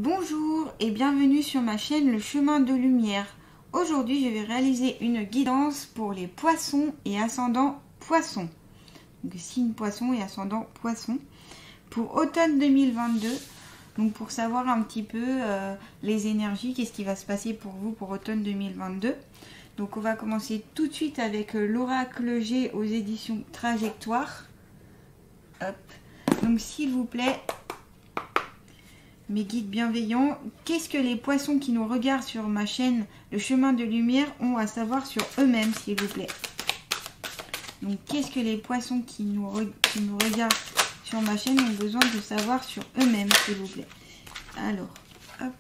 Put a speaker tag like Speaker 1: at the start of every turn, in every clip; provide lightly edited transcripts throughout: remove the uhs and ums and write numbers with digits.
Speaker 1: Bonjour et bienvenue sur ma chaîne Le Chemin de Lumière. Aujourd'hui, je vais réaliser une guidance pour les poissons et ascendants poissons. Donc signe poisson et ascendant poisson. Pour automne 2022. Donc pour savoir un petit peu les énergies, qu'est-ce qui va se passer pour vous pour automne 2022. Donc on va commencer tout de suite avec l'oracle G aux éditions Trajectoire. Hop. Donc s'il vous plaît, mes guides bienveillants, qu'est-ce que les poissons qui nous regardent sur ma chaîne Le Chemin de Lumière ont à savoir sur eux-mêmes, s'il vous plaît? Donc, qu'est-ce que les poissons qui nous regardent sur ma chaîne ont besoin de savoir sur eux-mêmes, s'il vous plaît? Alors, hop.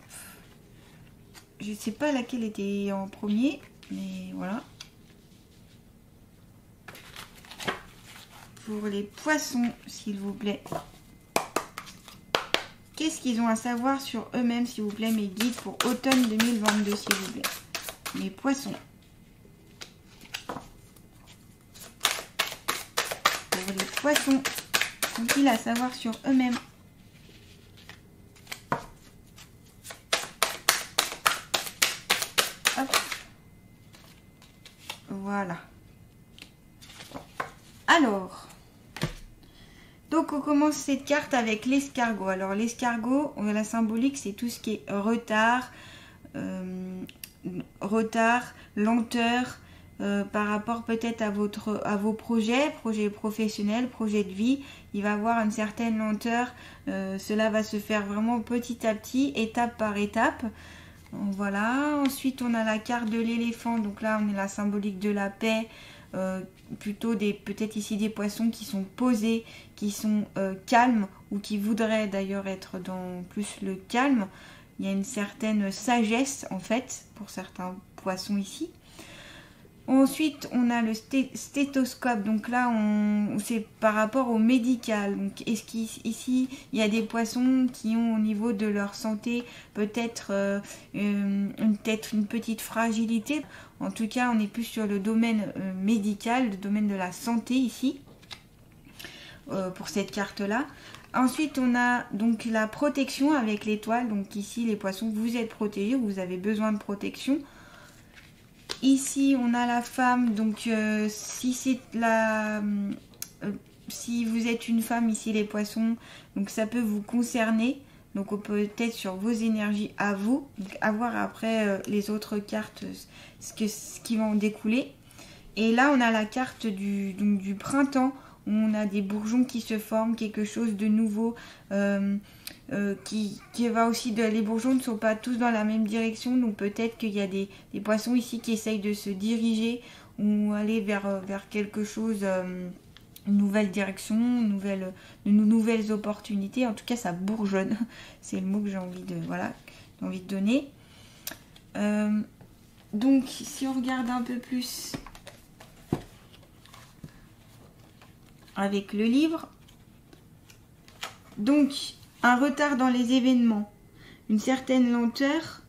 Speaker 1: Je ne sais pas laquelle était en premier, mais voilà. Pour les poissons, s'il vous plaît. Qu'est-ce qu'ils ont à savoir sur eux-mêmes, s'il vous plaît, mes guides pour automne 2022, s'il vous plaît? Mes poissons. Pour les poissons, qu'ont-ils à savoir sur eux-mêmes? Hop. Voilà. Alors... Donc on commence cette carte avec l'escargot. Alors l'escargot, la symbolique, c'est tout ce qui est retard, lenteur, par rapport peut-être à vos projets professionnels, projets de vie. Il va y avoir une certaine lenteur. Cela va se faire vraiment petit à petit, étape par étape. Voilà. Ensuite on a la carte de l'éléphant. Donc là on est la symbolique de la paix. Plutôt peut-être ici des poissons qui sont posés, qui sont calmes, ou qui voudraient d'ailleurs être dans plus le calme. Il y a une certaine sagesse en fait pour certains poissons ici. Ensuite on a le stéthoscope, donc là c'est par rapport au médical. Donc est-ce qu'ici il y a des poissons qui ont au niveau de leur santé peut-être une petite fragilité. En tout cas on est plus sur le domaine médical, le domaine de la santé ici pour cette carte là. Ensuite on a donc la protection avec l'étoile. Donc ici les poissons, vous êtes protégés, vous avez besoin de protection. Ici, on a la femme, donc si vous êtes une femme, ici les poissons, donc ça peut vous concerner. Donc on peut être sur vos énergies à vous, donc à voir après les autres cartes, ce qui va en découler. Et là, on a la carte du printemps, où on a des bourgeons qui se forment, quelque chose de nouveau, qui va aussi les bourgeons ne sont pas tous dans la même direction, donc peut-être qu'il y a des poissons ici qui essayent de se diriger ou aller vers quelque chose, une nouvelle direction, de nouvelles opportunités. En tout cas ça bourgeonne, c'est le mot que j'ai envie de donner. Donc si on regarde un peu plus avec le livre, donc un retard dans les événements, une certaine lenteur.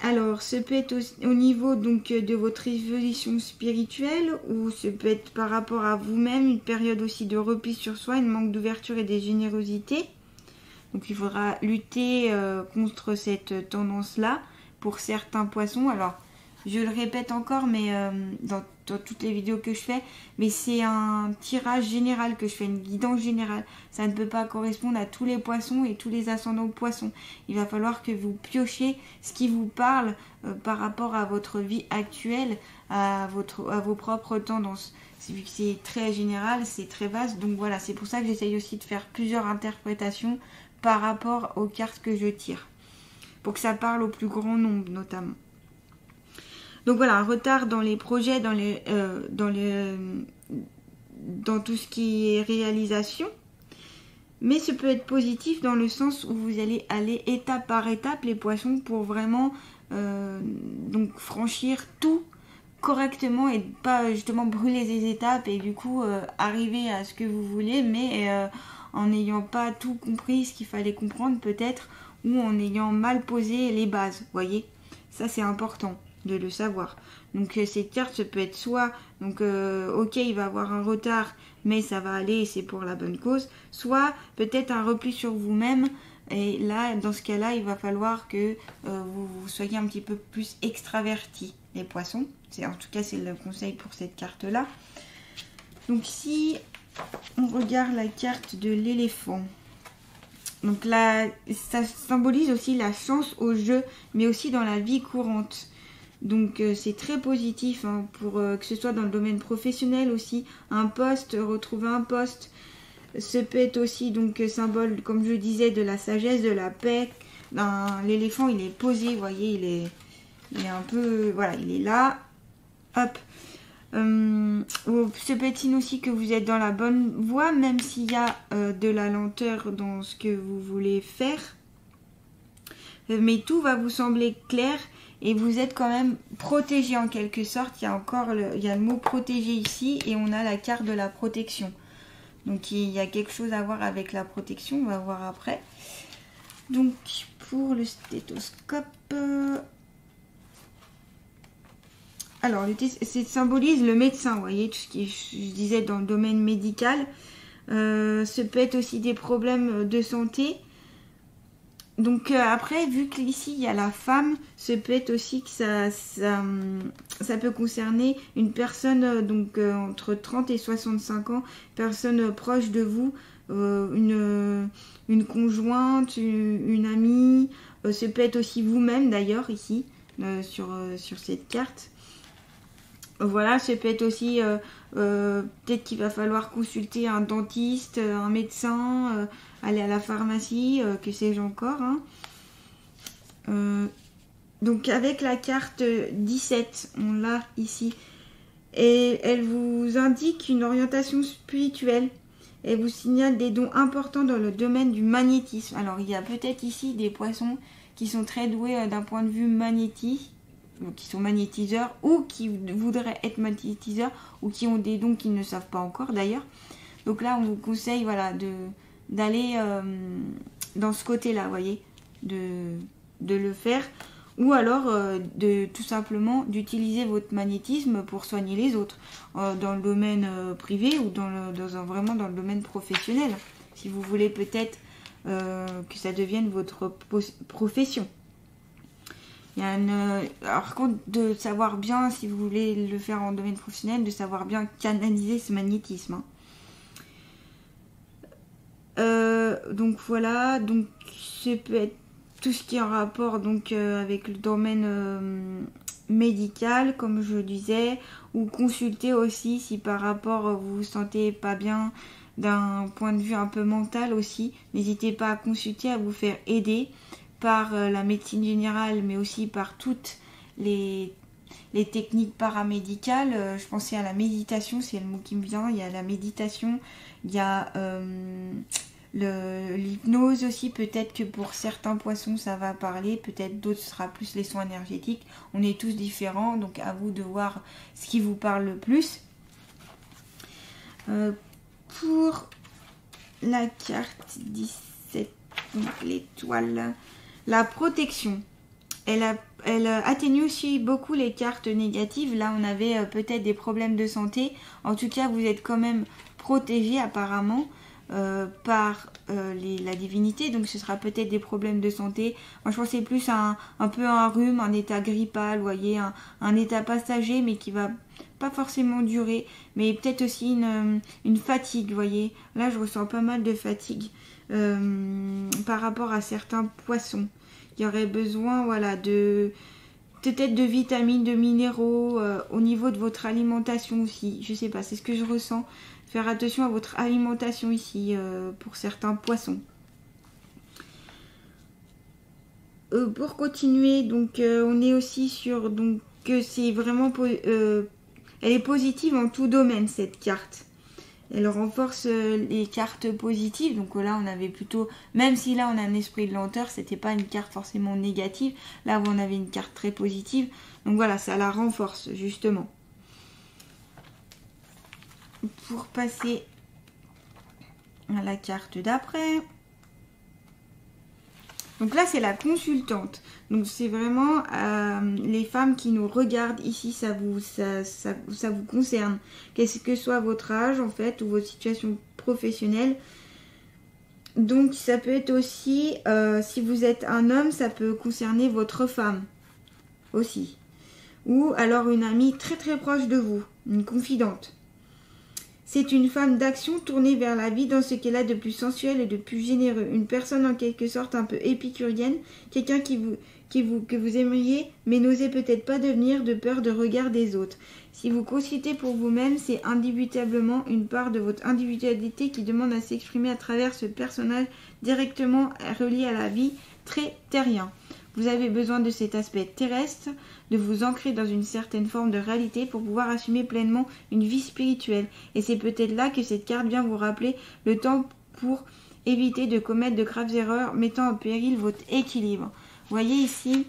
Speaker 1: Alors, ce peut être au niveau donc de votre évolution spirituelle, ou ce peut être par rapport à vous-même, une période aussi de repli sur soi, une manque d'ouverture et de générosité. Donc, il faudra lutter contre cette tendance-là pour certains poissons. Alors, je le répète encore, mais dans toutes les vidéos que je fais, mais c'est un tirage général que je fais, une guidance générale. Ça ne peut pas correspondre à tous les poissons et tous les ascendants poissons. Il va falloir que vous piochiez ce qui vous parle par rapport à votre vie actuelle, à vos propres tendances. Vu que c'est très général, c'est très vaste, donc voilà, c'est pour ça que j'essaye aussi de faire plusieurs interprétations par rapport aux cartes que je tire, pour que ça parle au plus grand nombre notamment. Donc voilà, un retard dans les projets, dans tout ce qui est réalisation. Mais ce peut être positif dans le sens où vous allez aller étape par étape, les poissons, pour vraiment donc franchir tout correctement et pas justement brûler les étapes et du coup arriver à ce que vous voulez, mais en n'ayant pas tout compris ce qu'il fallait comprendre peut-être, ou en ayant mal posé les bases, voyez. Ça c'est important de le savoir. Donc cette carte, ça peut être soit donc ok, il va avoir un retard mais ça va aller et c'est pour la bonne cause, soit peut-être un repli sur vous-même Et là, dans ce cas-là, il va falloir que vous soyez un petit peu plus extravertis, les poissons. En tout cas, c'est le conseil pour cette carte-là. Donc si on regarde la carte de l'éléphant, donc là, ça symbolise aussi la chance au jeu, mais aussi dans la vie courante. Donc c'est très positif hein, pour que ce soit dans le domaine professionnel aussi. Un poste, retrouver un poste. Ce peut être aussi donc symbole, comme je disais, de la sagesse, de la paix. L'éléphant, il est posé, vous voyez, il est un peu, voilà, il est là. Hop. Ce peut être signe aussi que vous êtes dans la bonne voie, même s'il y a de la lenteur dans ce que vous voulez faire. Mais tout va vous sembler clair et vous êtes quand même protégé en quelque sorte. Il y a encore il y a le mot protégé ici et on a la carte de la protection. Donc il y a quelque chose à voir avec la protection, on va voir après. Donc pour le stéthoscope... Alors, ça symbolise le médecin, vous voyez, tout ce qui, je disais, dans le domaine médical. Ce peut être aussi des problèmes de santé. Donc après, vu qu'ici, il y a la femme, ce peut être aussi que ça peut concerner une personne donc entre 30 et 65 ans, personne proche de vous, une conjointe, une amie. Ce peut être aussi vous-même, d'ailleurs, ici, sur cette carte. Voilà, ça peut être aussi, peut-être qu'il va falloir consulter un dentiste, un médecin, aller à la pharmacie, que sais-je encore. Hein. Donc avec la carte 17, on l'a ici, et elle vous indique une orientation spirituelle. Elle vous signale des dons importants dans le domaine du magnétisme. Alors il y a peut-être ici des poissons qui sont très doués d'un point de vue magnétique, qui sont magnétiseurs ou qui voudraient être magnétiseurs ou qui ont des dons qu'ils ne savent pas encore d'ailleurs. Donc là, on vous conseille voilà, d'aller dans ce côté-là, voyez, de le faire. Ou alors de tout simplement d'utiliser votre magnétisme pour soigner les autres dans le domaine privé ou vraiment dans le domaine professionnel. Si vous voulez peut-être que ça devienne votre profession. Il y a alors contre de savoir bien, si vous voulez le faire en domaine professionnel, de savoir bien canaliser ce magnétisme. Hein. Donc voilà, donc ce peut être tout ce qui est en rapport donc avec le domaine médical, comme je disais, ou consulter aussi si par rapport vous vous sentez pas bien d'un point de vue un peu mental aussi. N'hésitez pas à consulter, à vous faire aider par la médecine générale, mais aussi par toutes les techniques paramédicales. Je pensais à la méditation, c'est le mot qui me vient. Il y a la méditation, il y a l'hypnose aussi. Peut-être que pour certains poissons ça va parler, peut-être d'autres ce sera plus les soins énergétiques. On est tous différents, donc à vous de voir ce qui vous parle le plus. Pour la carte 17, donc l'étoile... La protection, elle atténue aussi beaucoup les cartes négatives. Là, on avait peut-être des problèmes de santé. En tout cas, vous êtes quand même protégé apparemment par la divinité. Donc, ce sera peut-être des problèmes de santé. Moi, je pensais plus à un peu un rhume, un état grippal, vous voyez, un état passager, mais qui va pas forcément durer. Mais peut-être aussi une fatigue, vous voyez. Là, je ressens pas mal de fatigue. Par rapport à certains poissons. Il y aurait besoin voilà, peut-être de vitamines, de minéraux au niveau de votre alimentation aussi. Je sais pas, c'est ce que je ressens. Faire attention à votre alimentation ici pour certains poissons. Pour continuer, donc on est aussi sur donc que c'est vraiment elle est positive en tout domaine cette carte. Elle renforce les cartes positives. Donc là, on avait plutôt... Même si là, on a un esprit de lenteur, c'était pas une carte forcément négative. Là, on avait une carte très positive. Donc voilà, ça la renforce, justement. Pour passer à la carte d'après... Donc là, c'est la consultante. Donc c'est vraiment les femmes qui nous regardent ici, ça vous concerne. Qu'est-ce que soit votre âge en fait ou votre situation professionnelle. Donc ça peut être aussi, si vous êtes un homme, ça peut concerner votre femme aussi. Ou alors une amie très très proche de vous, une confidente. C'est une femme d'action tournée vers la vie dans ce qu'elle a de plus sensuel et de plus généreux. Une personne en quelque sorte un peu épicurienne, quelqu'un que vous aimeriez, mais n'osez peut-être pas devenir de peur de regard des autres. Si vous consultez pour vous-même, c'est indubitablement une part de votre individualité qui demande à s'exprimer à travers ce personnage directement relié à la vie, très terrien. Vous avez besoin de cet aspect terrestre, de vous ancrer dans une certaine forme de réalité pour pouvoir assumer pleinement une vie spirituelle. Et c'est peut-être là que cette carte vient vous rappeler le temps pour éviter de commettre de graves erreurs mettant en péril votre équilibre. Vous voyez ici,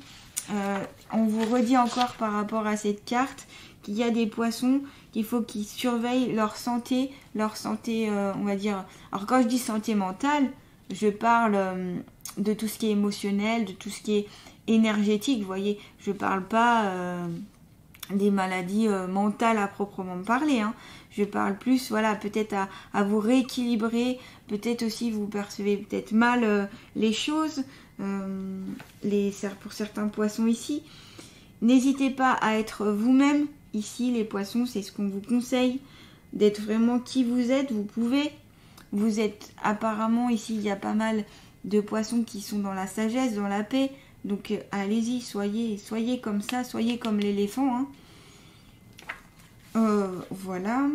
Speaker 1: on vous redit encore par rapport à cette carte qu'il y a des poissons qu'il faut qu'ils surveillent leur santé, on va dire... Alors quand je dis santé mentale, je parle de tout ce qui est émotionnel, de tout ce qui est énergétique, vous voyez. Je parle pas des maladies mentales à proprement parler, hein. Je parle plus, voilà, peut-être à vous rééquilibrer, peut-être aussi vous percevez peut-être mal les choses, pour certains poissons ici. N'hésitez pas à être vous-même. Ici, les poissons, c'est ce qu'on vous conseille, d'être vraiment qui vous êtes. Vous pouvez, vous êtes apparemment, ici, il y a pas mal de poissons qui sont dans la sagesse, dans la paix. Donc, allez-y, soyez comme ça, soyez comme l'éléphant. Hein. Voilà.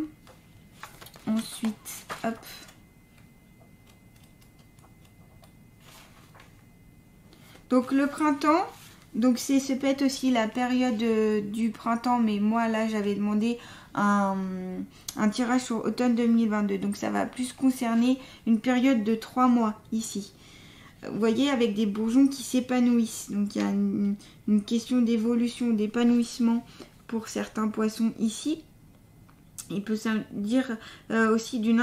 Speaker 1: Ensuite, hop. Donc, le printemps... Donc ça peut être aussi la période du printemps, mais moi là j'avais demandé un tirage sur automne 2022. Donc ça va plus concerner une période de 3 mois ici. Vous voyez, avec des bourgeons qui s'épanouissent. Donc il y a une question d'évolution, d'épanouissement pour certains poissons ici. Il peut dire aussi d'une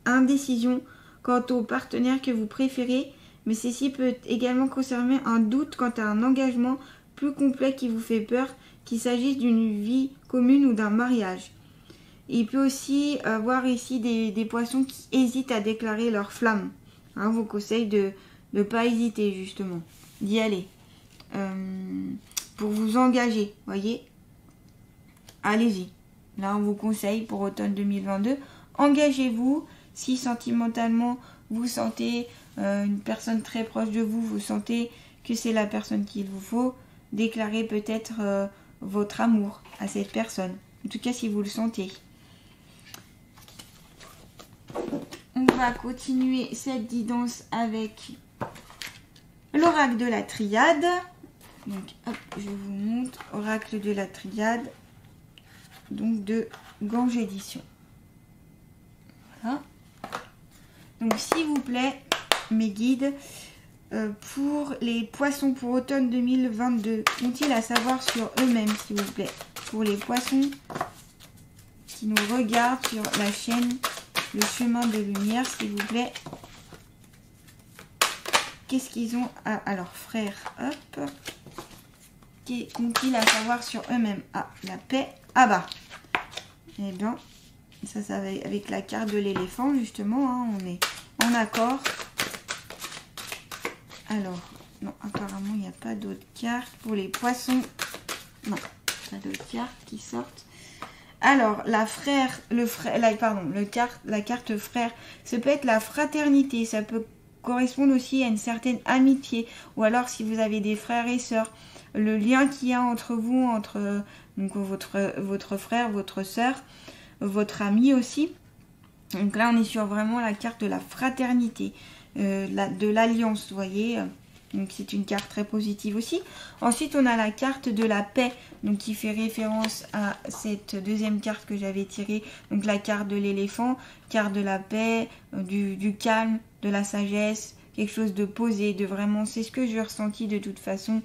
Speaker 1: indécision quant au partenaire que vous préférez. Mais ceci peut également concerner un doute quant à un engagement plus complet qui vous fait peur, qu'il s'agisse d'une vie commune ou d'un mariage. Il peut aussi avoir ici des poissons qui hésitent à déclarer leur flamme. Hein, on vous conseille de ne pas hésiter justement, d'y aller. Pour vous engager, voyez. Allez-y. Là, on vous conseille pour automne 2022. Engagez-vous si sentimentalement vous sentez... une personne très proche de vous, vous sentez que c'est la personne qu'il vous faut, déclarez peut-être votre amour à cette personne. En tout cas, si vous le sentez. On va continuer cette guidance avec l'oracle de la triade. Donc, hop, je vous montre oracle de la triade, donc de Gange Édition. Voilà. Donc, s'il vous plaît, mes guides, pour les poissons pour automne 2022, qu'ont-ils à savoir sur eux-mêmes, s'il vous plaît? Pour les poissons qui nous regardent sur la chaîne Le Chemin de Lumière, s'il vous plaît. Qu'est-ce qu'ils ont à... Alors, frère, hop. Qu'ont-ils à savoir sur eux-mêmes? Ah, la paix. Ah bah. Eh bien, ça va avec la carte de l'éléphant, justement. Hein, on est en accord. Alors, non, apparemment, il n'y a pas d'autres cartes. Pour les poissons, non, pas d'autres cartes qui sortent. Alors, la carte frère, ça peut être la fraternité. Ça peut correspondre aussi à une certaine amitié. Ou alors, si vous avez des frères et sœurs, le lien qu'il y a entre vous, entre donc, votre frère, votre sœur, votre ami aussi. Donc là, on est sur vraiment la carte de la fraternité. De l'alliance, vous voyez, donc c'est une carte très positive aussi. Ensuite, on a la carte de la paix, donc qui fait référence à cette deuxième carte que j'avais tirée, donc la carte de l'éléphant, carte de la paix, du calme, de la sagesse, quelque chose de posé, de vraiment, c'est ce que j'ai ressenti de toute façon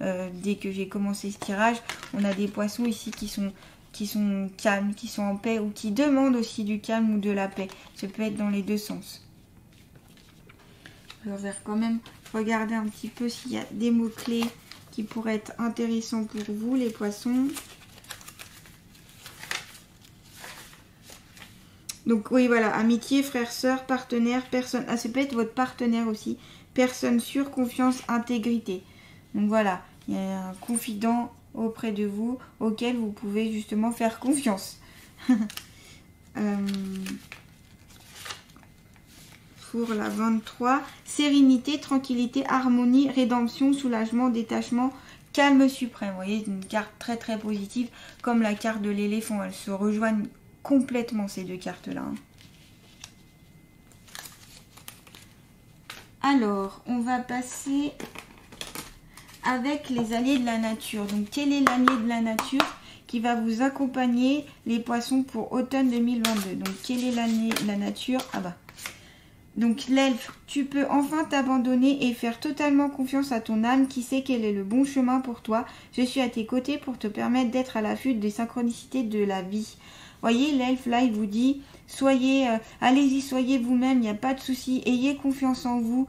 Speaker 1: dès que j'ai commencé ce tirage. On a des poissons ici qui sont calmes, qui sont en paix ou qui demandent aussi du calme ou de la paix. Ça peut être dans les deux sens. Je vais quand même regarder un petit peu s'il y a des mots-clés qui pourraient être intéressants pour vous, les poissons. Donc oui, voilà, amitié, frère, sœur, partenaire, personne. Ah, ça peut être votre partenaire aussi. Personne sûre, confiance, intégrité. Donc voilà, il y a un confident auprès de vous auquel vous pouvez justement faire confiance. Pour la 23, sérénité, tranquillité, harmonie, rédemption, soulagement, détachement, calme suprême. Vous voyez, une carte très très positive, comme la carte de l'éléphant. Elles se rejoignent complètement, ces deux cartes-là. Alors, on va passer avec les alliés de la nature. Donc, quel est l'allié de la nature qui va vous accompagner, les poissons, pour automne 2022? Donc, quel est l'allié de la nature? Ah bah. Donc, l'elfe, tu peux enfin t'abandonner et faire totalement confiance à ton âme qui sait quel est le bon chemin pour toi. Je suis à tes côtés pour te permettre d'être à l'affût des synchronicités de la vie. Voyez, l'elfe, là, il vous dit, soyez, allez-y, soyez vous-même, il n'y a pas de souci, ayez confiance en vous.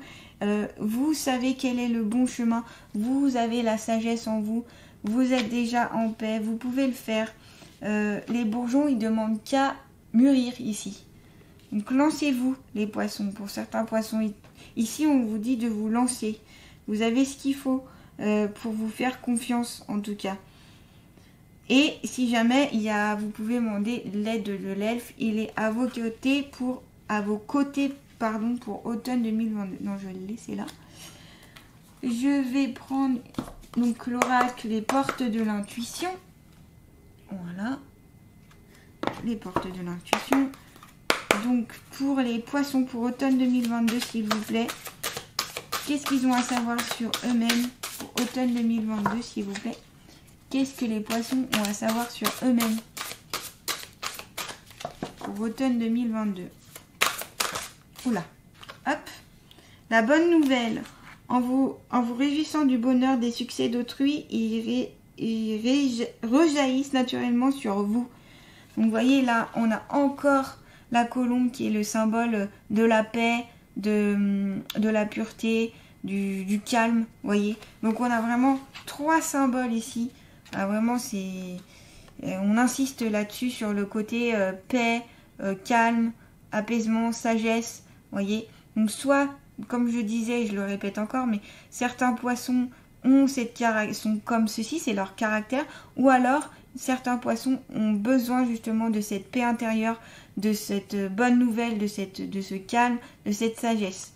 Speaker 1: Vous savez quel est le bon chemin, vous avez la sagesse en vous, vous êtes déjà en paix, vous pouvez le faire. Les bourgeons, ils demandent qu'à mûrir ici. Donc lancez-vous les poissons. Pour certains poissons, ici on vous dit de vous lancer. Vous avez ce qu'il faut pour vous faire confiance en tout cas. Et si jamais vous pouvez demander l'aide de l'elfe, il est à vos côtés pour automne 2022. Non, je vais le laisser là. Je vais prendre donc l'oracle, les portes de l'intuition. Voilà. Les portes de l'intuition. Donc, pour les poissons pour automne 2022, s'il vous plaît, qu'est-ce qu'ils ont à savoir sur eux-mêmes pour automne 2022, s'il vous plaît? Qu'est-ce que les poissons ont à savoir sur eux-mêmes pour automne 2022? Oula, hop. La bonne nouvelle, en vous réjouissant du bonheur des succès d'autrui, ils rejaillissent naturellement sur vous. Donc, vous voyez, là, on a encore la colombe qui est le symbole de la paix, de la pureté, du calme, voyez. Donc on a vraiment 3 symboles ici. Ah, vraiment, on insiste là-dessus sur le côté paix, calme, apaisement, sagesse, voyez. Donc soit, comme je disais, je le répète encore, mais certains poissons sont comme ceci, c'est leur caractère, ou alors certains poissons ont besoin justement de cette paix intérieure, de cette bonne nouvelle, de ce calme, de cette sagesse.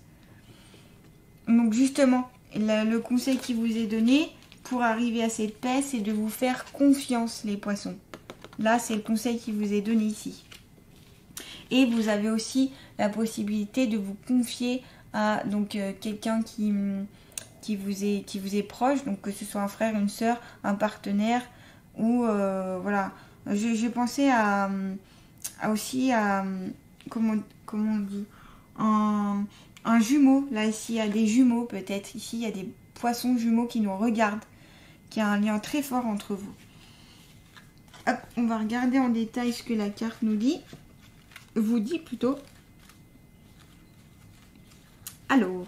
Speaker 1: Donc justement, le conseil qui vous est donné pour arriver à cette paix, c'est de vous faire confiance, les poissons. Là, c'est le conseil qui vous est donné ici. Et vous avez aussi la possibilité de vous confier à quelqu'un qui vous est proche, donc que ce soit un frère, une sœur, un partenaire, ou voilà. Je pensais aussi à comment on dit, un jumeau. Là ici il y a des jumeaux, peut-être ici il y a des poissons jumeaux qui nous regardent, qui a un lien très fort entre vous. Hop, on va regarder en détail ce que la carte vous dit plutôt. Alors,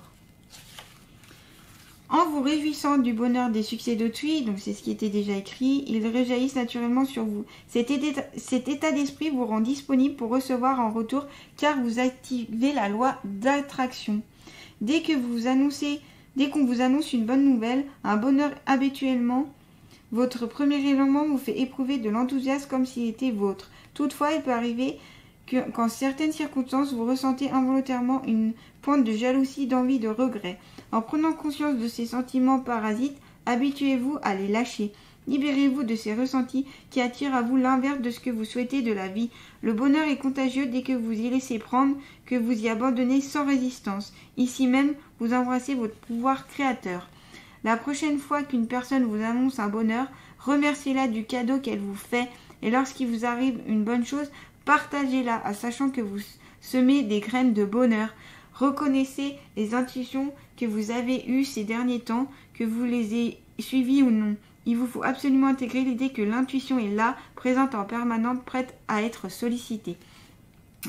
Speaker 1: en vous réjouissant du bonheur des succès d'autrui, donc c'est ce qui était déjà écrit, ils rejaillissent naturellement sur vous. Cet état d'esprit vous rend disponible pour recevoir en retour, car vous activez la loi d'attraction. Dès qu'on vous annonce une bonne nouvelle, un bonheur habituellement, votre premier élément vous fait éprouver de l'enthousiasme comme s'il était vôtre. Toutefois, il peut arriver qu'en certaines circonstances, vous ressentez involontairement une pointe de jalousie, d'envie, de regret. En prenant conscience de ces sentiments parasites, habituez-vous à les lâcher. Libérez-vous de ces ressentis qui attirent à vous l'inverse de ce que vous souhaitez de la vie. Le bonheur est contagieux dès que vous y laissez prendre, que vous y abandonnez sans résistance. Ici même, vous embrassez votre pouvoir créateur. La prochaine fois qu'une personne vous annonce un bonheur, remerciez-la du cadeau qu'elle vous fait, et lorsqu'il vous arrive une bonne chose, partagez-la, en sachant que vous semez des graines de bonheur. Reconnaissez les intuitions que vous avez eues ces derniers temps, que vous les ayez suivies ou non. Il vous faut absolument intégrer l'idée que l'intuition est là, présente en permanence, prête à être sollicitée.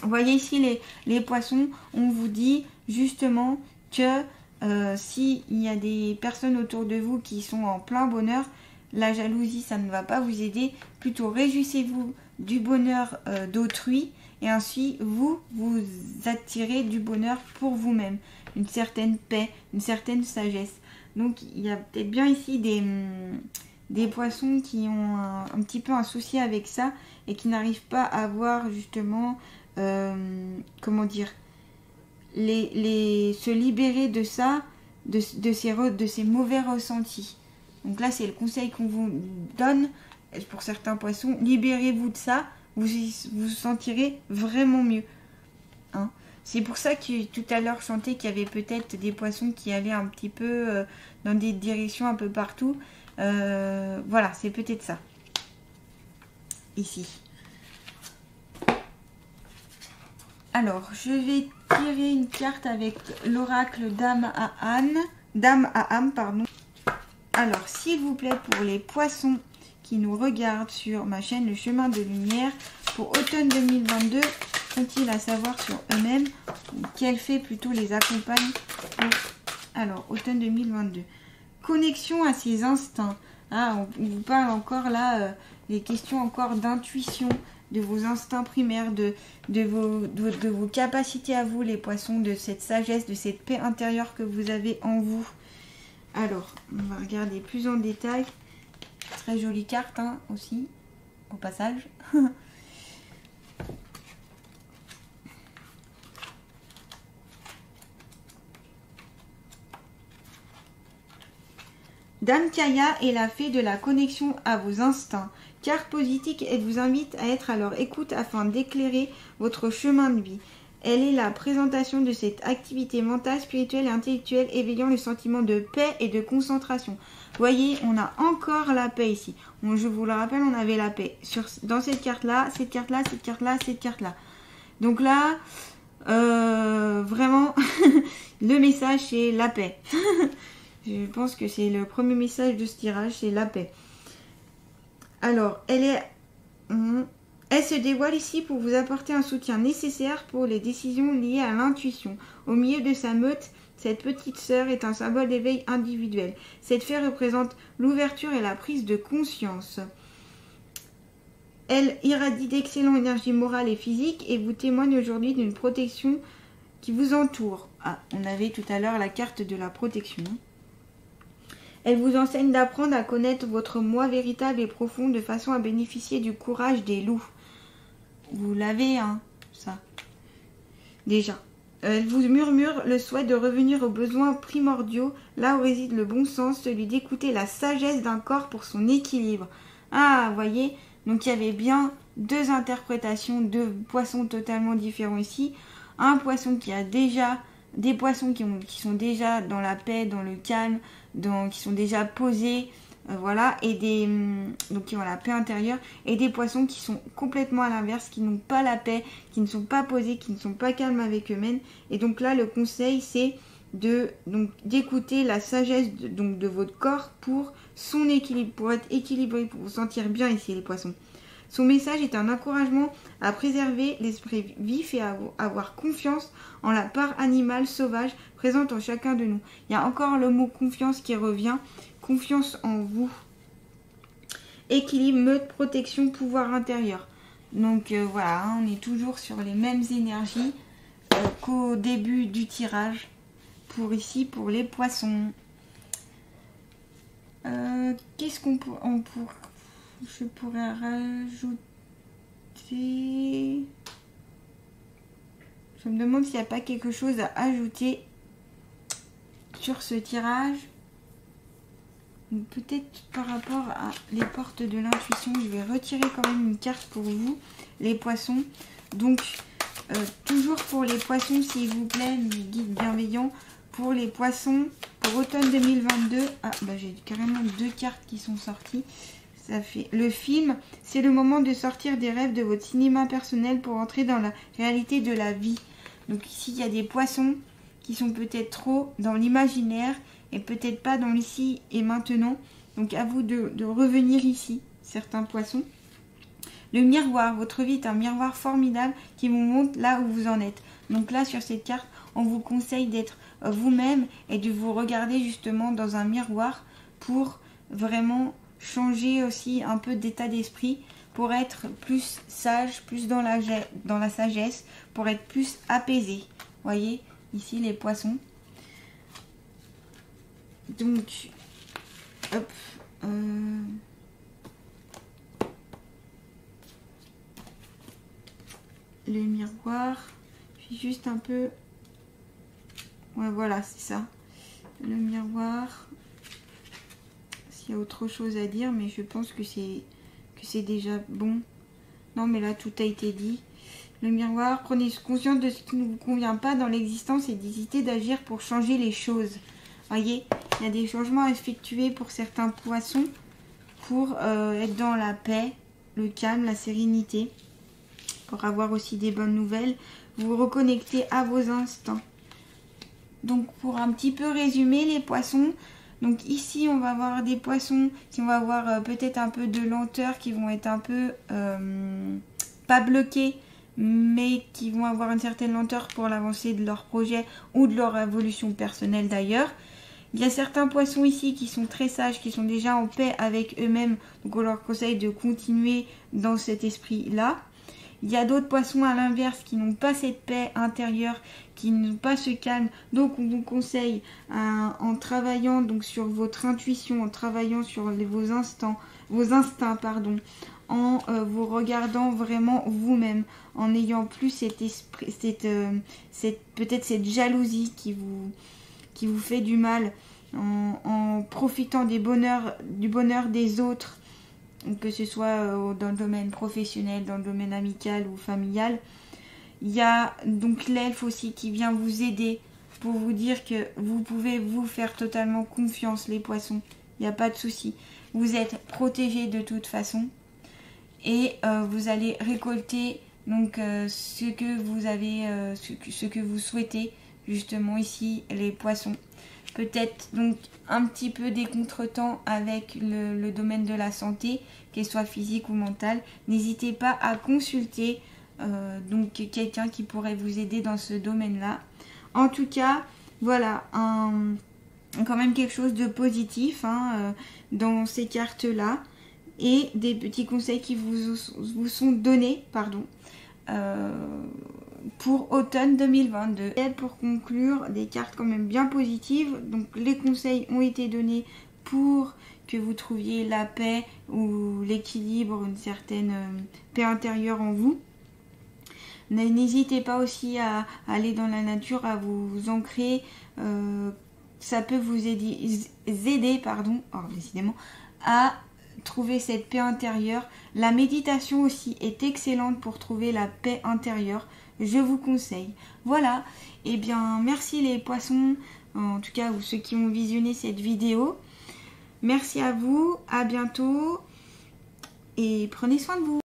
Speaker 1: Vous voyez ici les poissons, on vous dit justement que s'il y a des personnes autour de vous qui sont en plein bonheur, la jalousie, ça ne va pas vous aider. Plutôt réjouissez-vous du bonheur d'autrui et ainsi vous attirez du bonheur pour vous-même, une certaine paix, une certaine sagesse. Donc il y a peut-être bien ici des poissons qui ont un petit peu un souci avec ça et qui n'arrivent pas à voir justement, comment dire, se libérer de ça, de ces mauvais ressentis. Donc là, c'est le conseil qu'on vous donne pour certains poissons. Libérez-vous de ça, vous vous sentirez vraiment mieux. Hein. C'est pour ça que tout à l'heure, je sentais qu'il y avait peut-être des poissons qui allaient un petit peu dans des directions un peu partout. Voilà, c'est peut-être ça. Ici. Alors, je vais tirer une carte avec l'oracle Dame à âme, pardon. Alors, s'il vous plaît, pour les poissons qui nous regardent sur ma chaîne Le Chemin de Lumière, pour automne 2022, sont-ils à savoir sur eux-mêmes? Quel fait plutôt les accompagne pour... Alors, automne 2022. Connexion à ses instincts. Ah, on vous parle encore là, les questions encore d'intuition, de vos instincts primaires, de vos capacités à vous, les poissons, de cette sagesse, de cette paix intérieure que vous avez en vous. Alors, on va regarder plus en détail. Très jolie carte, hein, aussi, au passage. Dame Kaya est la fée de la connexion à vos instincts. Carte politique, elle vous invite à être à leur écoute afin d'éclairer votre chemin de vie. Elle est la présentation de cette activité mentale, spirituelle et intellectuelle éveillant le sentiment de paix et de concentration. Voyez, on a encore la paix ici. Bon, je vous le rappelle, on avait la paix dans cette carte-là, cette carte-là, cette carte-là, cette carte-là. Donc là, vraiment, le message, c'est la paix. Je pense que c'est le premier message de ce tirage, c'est la paix. Alors, elle se dévoile ici pour vous apporter un soutien nécessaire pour les décisions liées à l'intuition. Au milieu de sa meute, cette petite sœur est un symbole d'éveil individuel. Cette fée représente l'ouverture et la prise de conscience. Elle irradie d'excellentes énergies morales et physiques et vous témoigne aujourd'hui d'une protection qui vous entoure. Ah, on avait tout à l'heure la carte de la protection. Elle vous enseigne d'apprendre à connaître votre moi véritable et profond de façon à bénéficier du courage des loups. Vous l'avez, hein, ça. Déjà. Elle vous murmure le souhait de revenir aux besoins primordiaux, là où réside le bon sens, celui d'écouter la sagesse d'un corps pour son équilibre. Ah, voyez, donc il y avait bien deux interprétations de poissons totalement différents ici. Un poisson qui a déjà... Des poissons qui sont déjà dans la paix, dans le calme, qui sont déjà posés, voilà, et donc qui ont la paix intérieure, et des poissons qui sont complètement à l'inverse, qui n'ont pas la paix, qui ne sont pas posés, qui ne sont pas calmes avec eux-mêmes. Et donc là, le conseil, c'est d'écouter la sagesse de votre corps pour son équilibre, pour être équilibré, pour vous sentir bien ici, les poissons. Son message est un encouragement à préserver l'esprit vif et à avoir confiance en la part animale sauvage présente en chacun de nous. Il y a encore le mot confiance qui revient. Confiance en vous. Équilibre, meute, protection, pouvoir intérieur. Donc voilà, hein, on est toujours sur les mêmes énergies qu'au début du tirage. Pour ici, pour les poissons. Qu'est-ce qu'on je pourrais rajouter... Je me demande s'il n'y a pas quelque chose à ajouter sur ce tirage. Peut-être par rapport à les portes de l'intuition, je vais retirer quand même une carte pour vous, les poissons. Donc, toujours pour les poissons, s'il vous plaît, mes guides bienveillants, pour les poissons, pour automne 2022. Ah, bah j'ai carrément deux cartes qui sont sorties. Ça fait le film, c'est le moment de sortir des rêves de votre cinéma personnel pour entrer dans la réalité de la vie. Donc ici, il y a des poissons qui sont peut-être trop dans l'imaginaire et peut-être pas dans l'ici et maintenant. Donc à vous de revenir ici, certains poissons. Le miroir, votre vie est un miroir formidable qui vous montre là où vous en êtes. Donc là, sur cette carte, on vous conseille d'être vous-même et de vous regarder justement dans un miroir pour vraiment changer aussi un peu d'état d'esprit, pour être plus sage, plus dans la sagesse, pour être plus apaisé. Voyez, ici les poissons. Donc, hop, le miroir, puis juste un peu, ouais voilà, c'est ça, le miroir. S'il y a autre chose à dire, mais je pense que c'est déjà bon. Non, mais là tout a été dit. Le miroir, prenez conscience de ce qui ne vous convient pas dans l'existence et d'hésiter d'agir pour changer les choses. Voyez, il y a des changements à effectuer pour certains poissons pour être dans la paix, le calme, la sérénité. Pour avoir aussi des bonnes nouvelles, vous reconnectez à vos instincts. Donc pour un petit peu résumer les poissons, donc ici on va avoir des poissons qui vont avoir peut-être un peu de lenteur, qui vont être un peu pas bloqués, mais qui vont avoir une certaine lenteur pour l'avancée de leur projet ou de leur évolution personnelle d'ailleurs. Il y a certains poissons ici qui sont très sages, qui sont déjà en paix avec eux-mêmes, donc on leur conseille de continuer dans cet esprit-là. Il y a d'autres poissons à l'inverse qui n'ont pas cette paix intérieure, qui n'ont pas ce calme. Donc on vous conseille, en travaillant donc sur votre intuition, en travaillant sur vos instincts, en vous regardant vraiment vous-même, en n'ayant plus cet esprit, peut-être cette jalousie qui vous fait du mal, en profitant du bonheur des autres, que ce soit dans le domaine professionnel, dans le domaine amical ou familial. Il y a donc l'elfe aussi qui vient vous aider pour vous dire que vous pouvez vous faire totalement confiance, les poissons. Il n'y a pas de souci. Vous êtes protégés de toute façon et vous allez récolter donc ce que vous avez, ce que vous souhaitez justement ici, les poissons. Peut-être donc un petit peu des contretemps avec le domaine de la santé, qu'elle soit physique ou mentale. N'hésitez pas à consulter donc quelqu'un qui pourrait vous aider dans ce domaine-là. En tout cas, voilà, quand même quelque chose de positif dans ces cartes-là. Et des petits conseils qui vous sont donnés, pour automne 2022. Et pour conclure, des cartes quand même bien positives. Donc les conseils ont été donnés pour que vous trouviez la paix ou l'équilibre, une certaine paix intérieure en vous. N'hésitez pas aussi à aller dans la nature, à vous ancrer. Ça peut vous aider décidément, à trouver cette paix intérieure. La méditation aussi est excellente pour trouver la paix intérieure. Je vous conseille. Voilà. Et bien, merci les poissons, en tout cas, ou ceux qui ont visionné cette vidéo. Merci à vous. À bientôt. Et prenez soin de vous.